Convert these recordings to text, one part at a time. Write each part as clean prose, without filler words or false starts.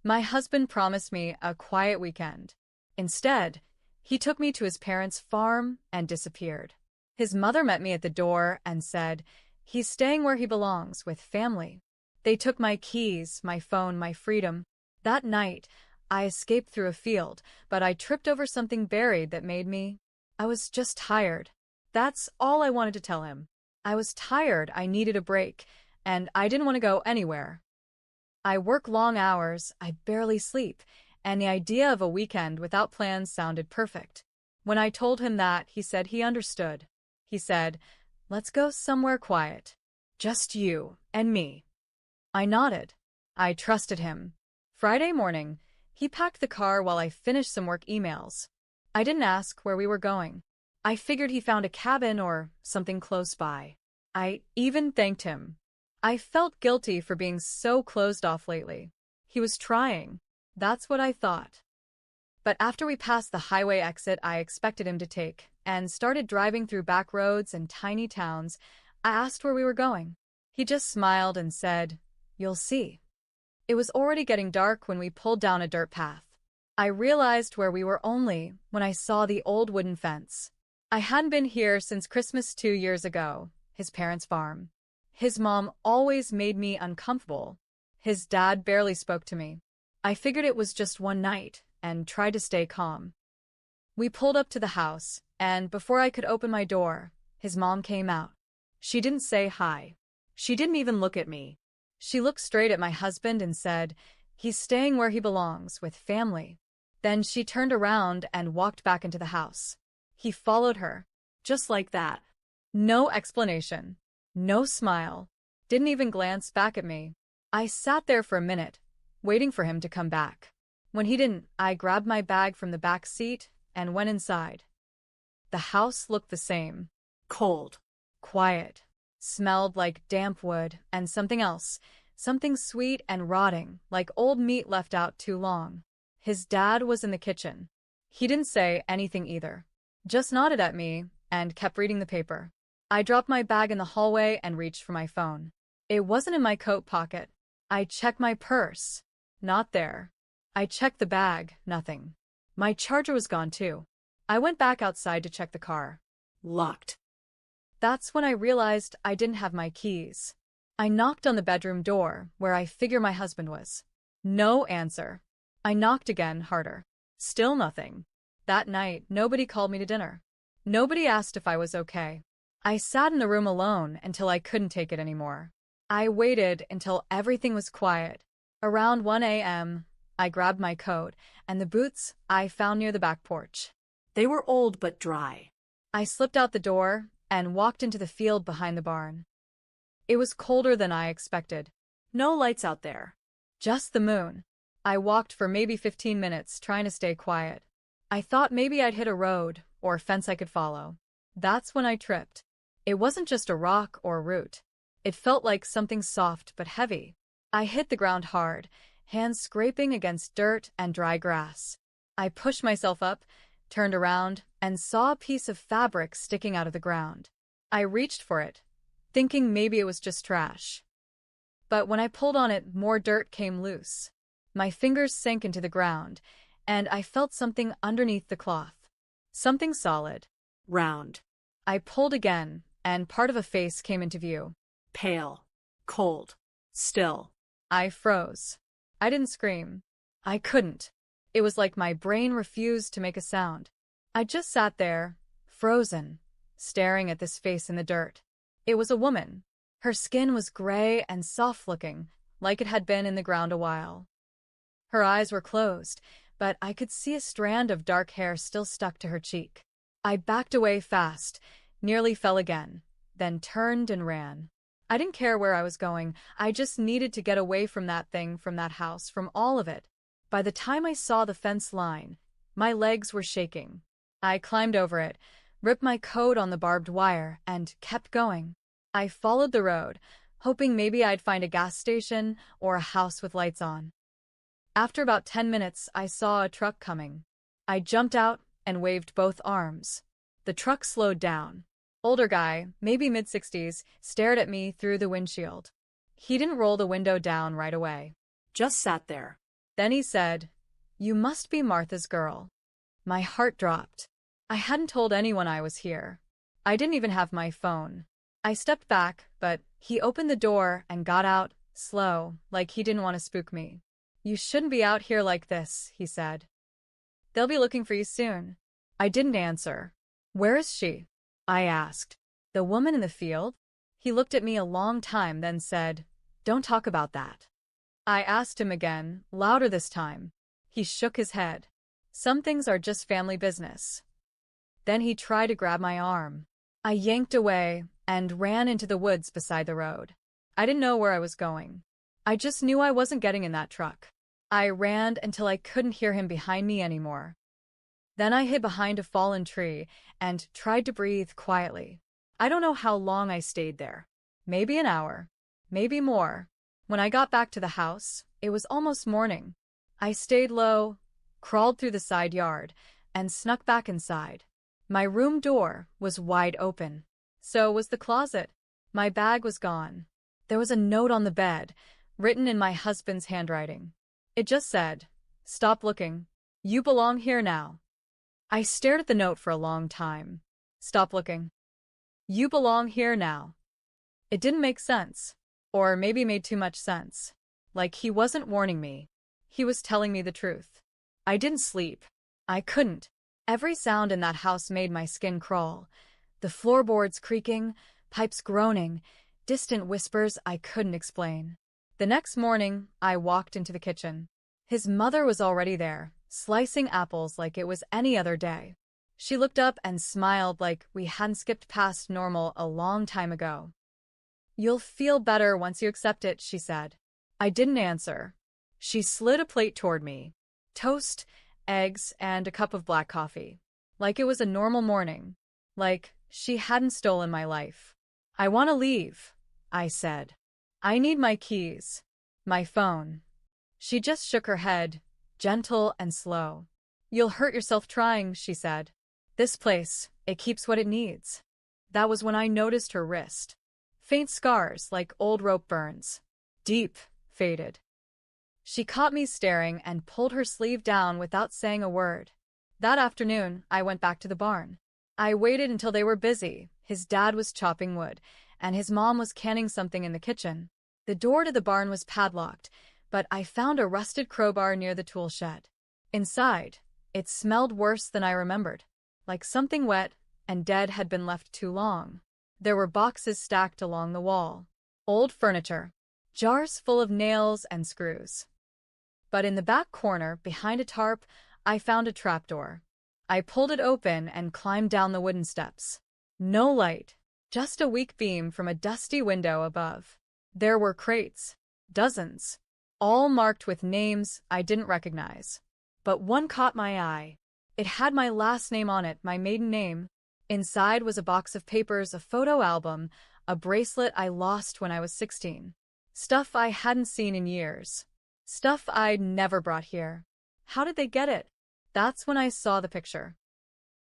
My husband promised me a quiet weekend. Instead, he took me to his parents' farm and disappeared. His mother met me at the door and said, "He's staying where he belongs, with family." They took my keys, my phone, my freedom. That night, I escaped through a field, but I tripped over something buried that made me. I was just tired. That's all I wanted to tell him. I was tired, I needed a break, and I didn't want to go anywhere. I work long hours, I barely sleep, and the idea of a weekend without plans sounded perfect. When I told him that, he said he understood. He said, "Let's go somewhere quiet. Just you and me." I nodded. I trusted him. Friday morning, he packed the car while I finished some work emails. I didn't ask where we were going. I figured he found a cabin or something close by. I even thanked him. I felt guilty for being so closed off lately. He was trying. That's what I thought. But after we passed the highway exit I expected him to take and started driving through back roads and tiny towns, I asked where we were going. He just smiled and said, "You'll see." It was already getting dark when we pulled down a dirt path. I realized where we were only when I saw the old wooden fence. I hadn't been here since Christmas 2 years ago, his parents' farm. His mom always made me uncomfortable. His dad barely spoke to me. I figured it was just one night and tried to stay calm. We pulled up to the house, and before I could open my door, his mom came out. She didn't say hi. She didn't even look at me. She looked straight at my husband and said, "He's staying where he belongs, with family." Then she turned around and walked back into the house. He followed her. Just like that. No explanation. No smile. Didn't even glance back at me. I sat there for a minute, waiting for him to come back. When he didn't, I grabbed my bag from the back seat and went inside. The house looked the same. Cold. Quiet. Smelled like damp wood and something else. Something sweet and rotting, like old meat left out too long. His dad was in the kitchen. He didn't say anything either. Just nodded at me and kept reading the paper. I dropped my bag in the hallway and reached for my phone. It wasn't in my coat pocket. I checked my purse. Not there. I checked the bag. Nothing. My charger was gone too. I went back outside to check the car. Locked. That's when I realized I didn't have my keys. I knocked on the bedroom door, where I figure my husband was. No answer. I knocked again, harder. Still nothing. That night, nobody called me to dinner. Nobody asked if I was okay. I sat in the room alone until I couldn't take it anymore. I waited until everything was quiet. Around 1 a.m., I grabbed my coat and the boots I found near the back porch. They were old but dry. I slipped out the door and walked into the field behind the barn. It was colder than I expected. No lights out there. Just the moon. I walked for maybe 15 minutes, trying to stay quiet. I thought maybe I'd hit a road or a fence I could follow. That's when I tripped. It wasn't just a rock or a root. It felt like something soft but heavy. I hit the ground hard, hands scraping against dirt and dry grass. I pushed myself up, turned around, and saw a piece of fabric sticking out of the ground. I reached for it, thinking maybe it was just trash. But when I pulled on it, more dirt came loose. My fingers sank into the ground, and I felt something underneath the cloth. Something solid. Round. I pulled again, and part of a face came into view. Pale. Cold. Still. I froze. I didn't scream. I couldn't. It was like my brain refused to make a sound. I just sat there, frozen, staring at this face in the dirt. It was a woman. Her skin was gray and soft-looking, like it had been in the ground a while. Her eyes were closed, but I could see a strand of dark hair still stuck to her cheek. I backed away fast, nearly fell again, then turned and ran. I didn't care where I was going. I just needed to get away from that thing, from that house, from all of it. By the time I saw the fence line, my legs were shaking. I climbed over it, ripped my coat on the barbed wire, and kept going. I followed the road, hoping maybe I'd find a gas station or a house with lights on. After about 10 minutes, I saw a truck coming. I jumped out and waved both arms. The truck slowed down. Older guy, maybe mid-60s, stared at me through the windshield. He didn't roll the window down right away. Just sat there. Then he said, "You must be Martha's girl." My heart dropped. I hadn't told anyone I was here. I didn't even have my phone. I stepped back, but he opened the door and got out, slow, like he didn't want to spook me. "You shouldn't be out here like this," he said. "They'll be looking for you soon." I didn't answer. "Where is she?" I asked. "The woman in the field?" He looked at me a long time, then said, "Don't talk about that." I asked him again, louder this time. He shook his head. "Some things are just family business." Then he tried to grab my arm. I yanked away and ran into the woods beside the road. I didn't know where I was going. I just knew I wasn't getting in that truck. I ran until I couldn't hear him behind me anymore. Then I hid behind a fallen tree and tried to breathe quietly. I don't know how long I stayed there. Maybe an hour. Maybe more. When I got back to the house, it was almost morning. I stayed low, crawled through the side yard, and snuck back inside. My room door was wide open. So was the closet. My bag was gone. There was a note on the bed, written in my husband's handwriting. It just said, "Stop looking. You belong here now." I stared at the note for a long time. Stop looking. You belong here now. It didn't make sense. Or maybe made too much sense. Like he wasn't warning me. He was telling me the truth. I didn't sleep. I couldn't. Every sound in that house made my skin crawl. The floorboards creaking, pipes groaning, distant whispers I couldn't explain. The next morning, I walked into the kitchen. His mother was already there, slicing apples like it was any other day. She looked up and smiled like we hadn't skipped past normal a long time ago. "You'll feel better once you accept it," she said. I didn't answer. She slid a plate toward me. Toast, eggs, and a cup of black coffee. Like it was a normal morning. Like she hadn't stolen my life. "I want to leave," I said. "I need my keys. My phone." She just shook her head, gentle and slow. "You'll hurt yourself trying," she said. "This place, it keeps what it needs." That was when I noticed her wrist. Faint scars like old rope burns. Deep, faded. She caught me staring and pulled her sleeve down without saying a word. That afternoon, I went back to the barn. I waited until they were busy. His dad was chopping wood, and his mom was canning something in the kitchen. The door to the barn was padlocked, but I found a rusted crowbar near the tool shed. Inside, it smelled worse than I remembered, like something wet and dead had been left too long. There were boxes stacked along the wall. Old furniture. Jars full of nails and screws. But in the back corner, behind a tarp, I found a trapdoor. I pulled it open and climbed down the wooden steps. No light, just a weak beam from a dusty window above. There were crates. Dozens. All marked with names I didn't recognize. But one caught my eye. It had my last name on it, my maiden name. Inside was a box of papers, a photo album, a bracelet I lost when I was 16. Stuff I hadn't seen in years. Stuff I'd never brought here. How did they get it? That's when I saw the picture.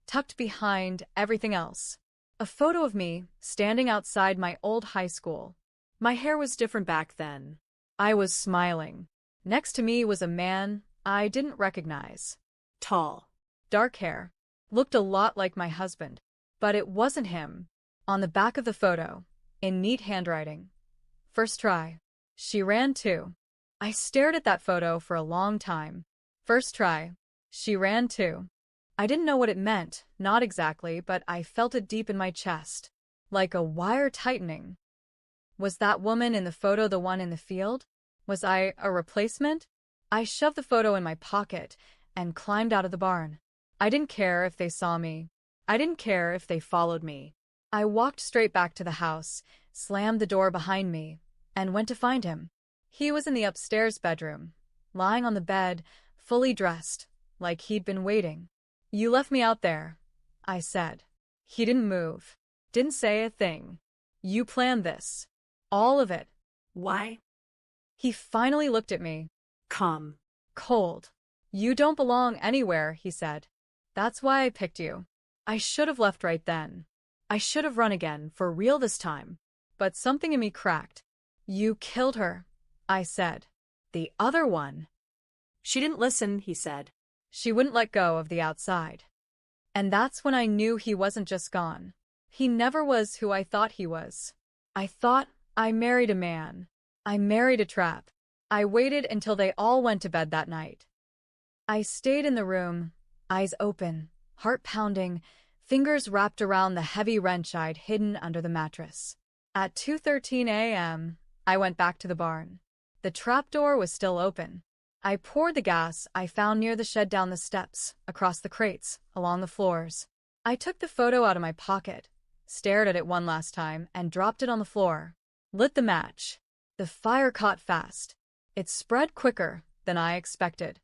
Tucked behind everything else. A photo of me standing outside my old high school. My hair was different back then. I was smiling. Next to me was a man I didn't recognize. Tall. Dark hair. Looked a lot like my husband. But it wasn't him. On the back of the photo, in neat handwriting. "First try." She ran too. I stared at that photo for a long time. First try. She ran too. I didn't know what it meant, not exactly, but I felt it deep in my chest. Like a wire tightening. Was that woman in the photo the one in the field? Was I a replacement? I shoved the photo in my pocket and climbed out of the barn. I didn't care if they saw me. I didn't care if they followed me. I walked straight back to the house, slammed the door behind me, and went to find him. He was in the upstairs bedroom, lying on the bed, fully dressed, like he'd been waiting. "You left me out there," I said. He didn't move. Didn't say a thing. "You planned this. All of it." "Why?" He finally looked at me. "Calm." Cold. "You don't belong anywhere," he said. "That's why I picked you." I should have left right then. I should have run again, for real this time. But something in me cracked. "You killed her," I said. "The other one." She didn't listen, he said. She wouldn't let go of the outside. And that's when I knew he wasn't just gone. He never was who I thought he was. I thought I married a man. I married a trap. I waited until they all went to bed that night. I stayed in the room, eyes open, heart pounding, fingers wrapped around the heavy wrench I'd hidden under the mattress. At 2:13 a.m., I went back to the barn. The trapdoor was still open. I poured the gas I found near the shed down the steps, across the crates, along the floors. I took the photo out of my pocket, stared at it one last time, and dropped it on the floor. Lit the match. The fire caught fast. It spread quicker than I expected.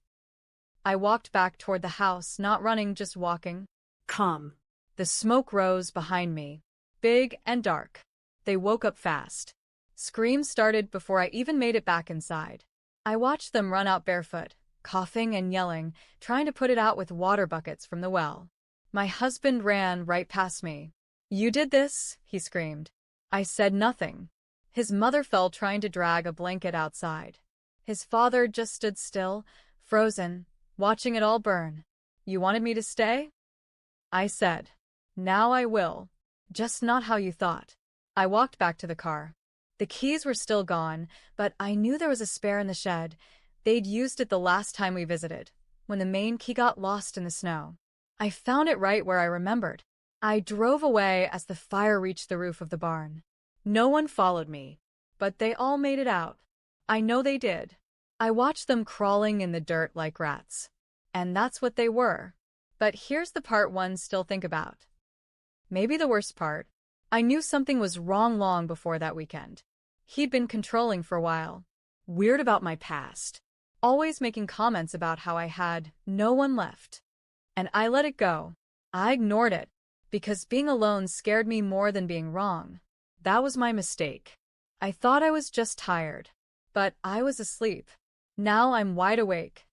I walked back toward the house, not running, just walking. Come. The smoke rose behind me, big and dark. They woke up fast. Screams started before I even made it back inside. I watched them run out barefoot, coughing and yelling, trying to put it out with water buckets from the well. My husband ran right past me. "You did this?" he screamed. I said nothing. His mother fell trying to drag a blanket outside. His father just stood still, frozen, watching it all burn. "You wanted me to stay?" I said. "Now I will. Just not how you thought." I walked back to the car. The keys were still gone, but I knew there was a spare in the shed. They'd used it the last time we visited, when the main key got lost in the snow. I found it right where I remembered. I drove away as the fire reached the roof of the barn. No one followed me, but they all made it out. I know they did. I watched them crawling in the dirt like rats. And that's what they were. But here's the part one still think about. Maybe the worst part. I knew something was wrong long before that weekend. He'd been controlling for a while, weird about my past, always making comments about how I had no one left. And I let it go. I ignored it, because being alone scared me more than being wrong. That was my mistake. I thought I was just tired, but I was asleep. Now I'm wide awake,